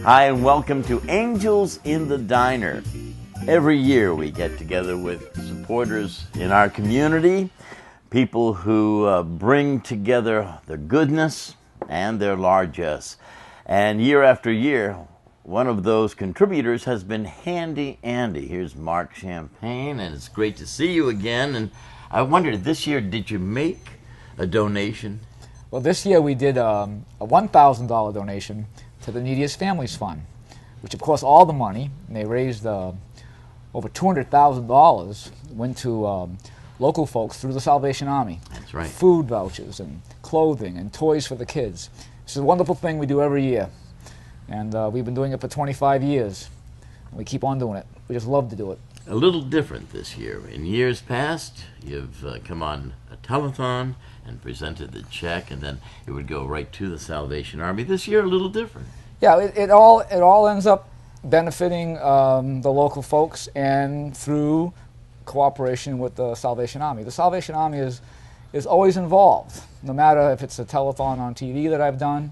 Hi, and welcome to Angels in the Diner. Every year we get together with supporters in our community, people who bring together their goodness and their largesse. And year after year, one of those contributors has been Handy Andy. Here's Mark Champagne, and it's great to see you again. And I wondered, this year, did you make a donation? Well, this year we did a $1,000 donation to the Neediest Families Fund, which of course all the money, and they raised over $200,000, went to local folks through the Salvation Army. That's right. Food vouchers and clothing and toys for the kids. It's a wonderful thing we do every year, and we've been doing it for 25 years. And we keep on doing it. We just love to do it. A little different this year. In years past, you've come on a telethon and presented the check, and then it would go right to the Salvation Army. This year, a little different. Yeah, it all ends up benefiting the local folks, and through cooperation with the Salvation Army. The Salvation Army is always involved, no matter if it's a telethon on TV that I've done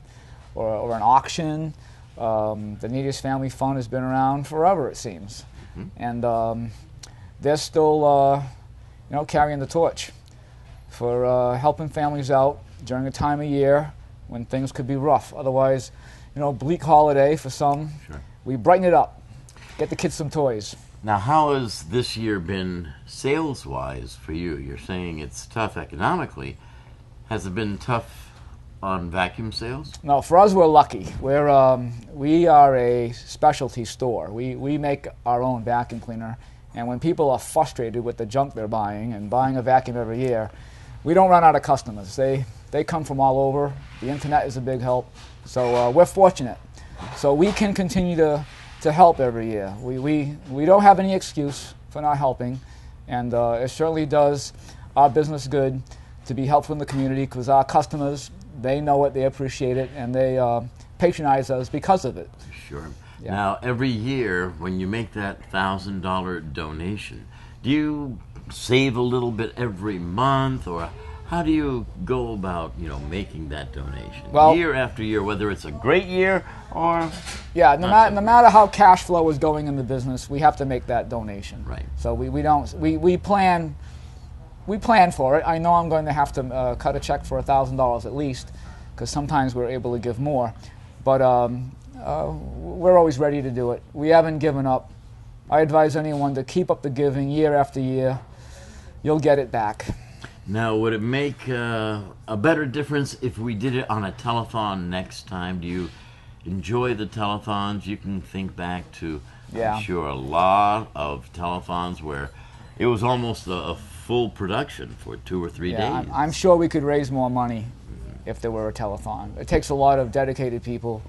or an auction. The Neediest Family Fund has been around forever, it seems. And they're still carrying the torch for helping families out during a time of year when things could be rough. Otherwise, bleak holiday for some. Sure. We brighten it up, get the kids some toys. Now, how has this year been sales-wise for you? You're saying it's tough economically. Has it been tough on vacuum sales? No, for us, we're lucky. We are a specialty store. We make our own vacuum cleaner, and when people are frustrated with the junk they're buying and buying a vacuum every year, we don't run out of customers. They come from all over. The internet is a big help, so we're fortunate. So we can continue to help every year. We don't have any excuse for not helping, and it certainly does our business good to be helpful in the community, because our customers, they know it, they appreciate it, and they patronize us because of it. Sure. Yeah. Now, every year when you make that $1,000 donation, do you save a little bit every month, or how do you go about making that donation? Well, year after year, whether it's a great year or no matter how cash flow is going in the business, we have to make that donation. Right. So we plan for it. I know I'm going to have to cut a check for $1,000 at least, because sometimes we're able to give more, but we're always ready to do it. We haven't given up. I advise anyone to keep up the giving year after year. You'll get it back. Now, would it make a better difference if we did it on a telethon next time? Do you enjoy the telethons? You can think back to, Yeah. I'm sure, a lot of telethons where it was almost a full production for 2 or 3 days. I'm sure we could raise more money if there were a telethon. It takes a lot of dedicated people,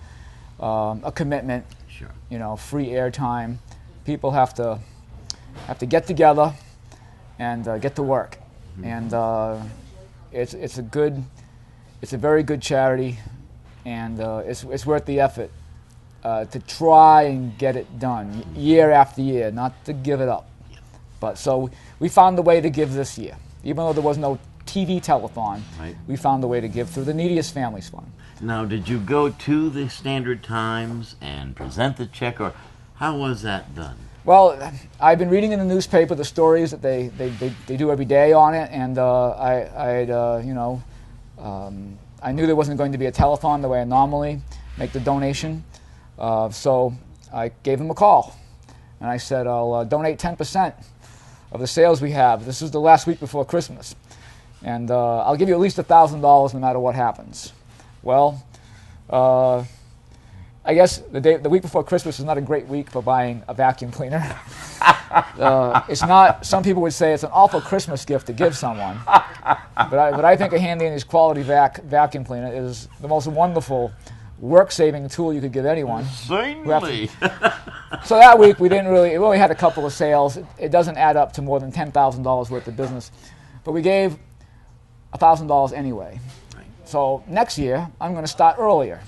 a commitment, Sure. Free airtime. People have to get together and get to work. And it's a very good charity, and it's worth the effort to try and get it done year after year, not to give it up. But so we found a way to give this year, even though there was no TV telethon. Right. We found a way to give through the Neediest Families Fund. Now, did you go to the Standard Times and present the check, or how was that done? Well, I've been reading in the newspaper the stories that they do every day on it, and I knew there wasn't going to be a telethon the way I normally make the donation, so I gave them a call, and I said, I'll donate 10% of the sales we have. This is the last week before Christmas, and I'll give you at least $1,000 no matter what happens. Well, I guess the week before Christmas is not a great week for buying a vacuum cleaner. It's not. Some people would say it's an awful Christmas gift to give someone, but I think a Handy Andy's quality vacuum cleaner is the most wonderful work-saving tool you could give anyone. Certainly. So that week we only had a couple of sales. It doesn't add up to more than $10,000 worth of business, but we gave $1,000 anyway. Right. So next year I'm going to start earlier.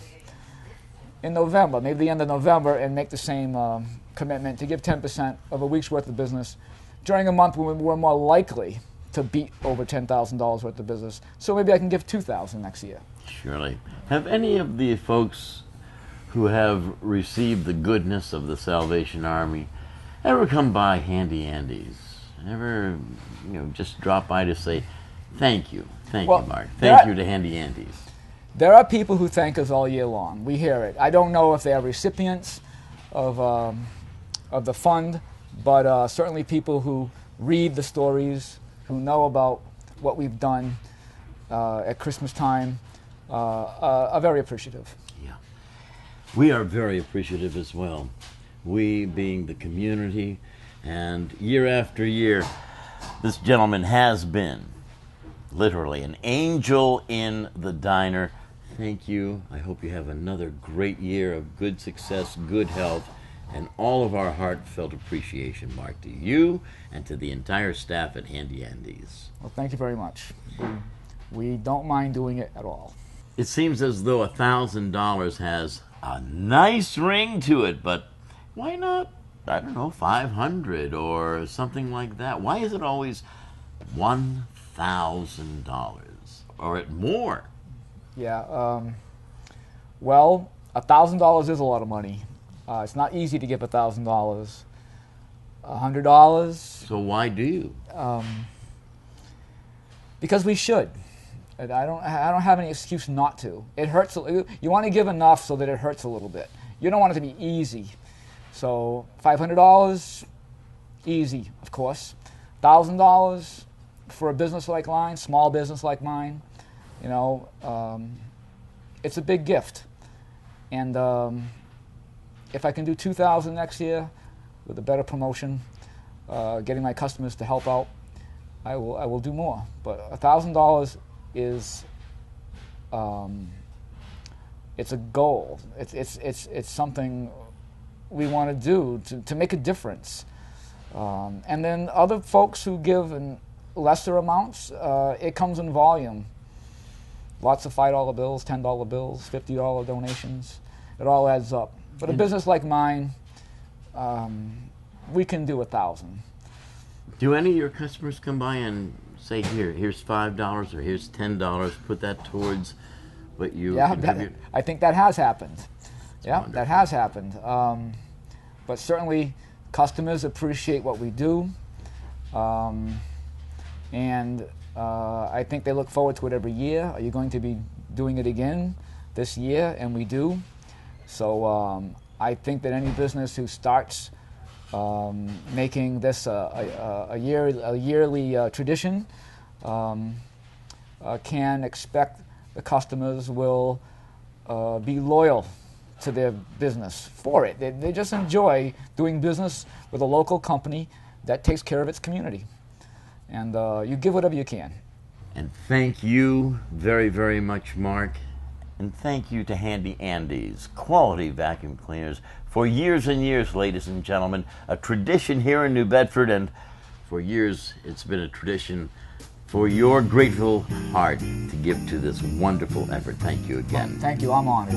In November, maybe the end of November, and make the same commitment to give 10% of a week's worth of business during a month when we're more likely to beat over $10,000 worth of business. So maybe I can give $2,000 next year. Surely. Have any of the folks who have received the goodness of the Salvation Army ever come by Handy Andy's? Ever, just drop by to say, thank you, Mark. Thank you to Handy Andy's. There are people who thank us all year long. We hear it. I don't know if they are recipients of the fund, but certainly people who read the stories, who know about what we've done at Christmas time, are very appreciative. Yeah. We are very appreciative as well. We being the community, and year after year, this gentleman has been literally an angel in the diner. Thank you. I hope you have another great year of good success, good health, and all of our heartfelt appreciation, Mark, to you and to the entire staff at Handy Andy's. Well, thank you very much. We don't mind doing it at all. It seems as though $1,000 has a nice ring to it, but why not, I don't know, $500 or something like that? Why is it always $1,000 or at more? Yeah, well, $1,000 is a lot of money. It's not easy to give $1,000. $100. So why do you? Because we should. I don't have any excuse not to. It hurts. You want to give enough so that it hurts a little bit. You don't want it to be easy. So $500, easy, of course. $1,000 for a business like mine, small business like mine, it's a big gift. And if I can do $2,000 next year with a better promotion, getting my customers to help out, I will do more. But $1,000 is it's a goal. It's something we want to do to make a difference. And then other folks who give in lesser amounts, it comes in volume. Lots of $5 bills, $10 bills, $50 donations. It all adds up. But a business like mine, we can do $1,000. Do any of your customers come by and say, here's $5 or here's $10, put that towards what you contribute? I think that has happened. That's yeah, wonderful. That has happened. But certainly customers appreciate what we do. And I think they look forward to it every year. Are you going to be doing it again this year? And we do. So I think that any business who starts making this a yearly tradition can expect the customers will be loyal to their business for it. They just enjoy doing business with a local company that takes care of its community. And you give whatever you can. And thank you very, very much, Mark. And thank you to Handy Andy's quality vacuum cleaners. For years and years, ladies and gentlemen, a tradition here in New Bedford, and for years it's been a tradition for your grateful heart to give to this wonderful effort. Thank you again. Thank you. I'm honored.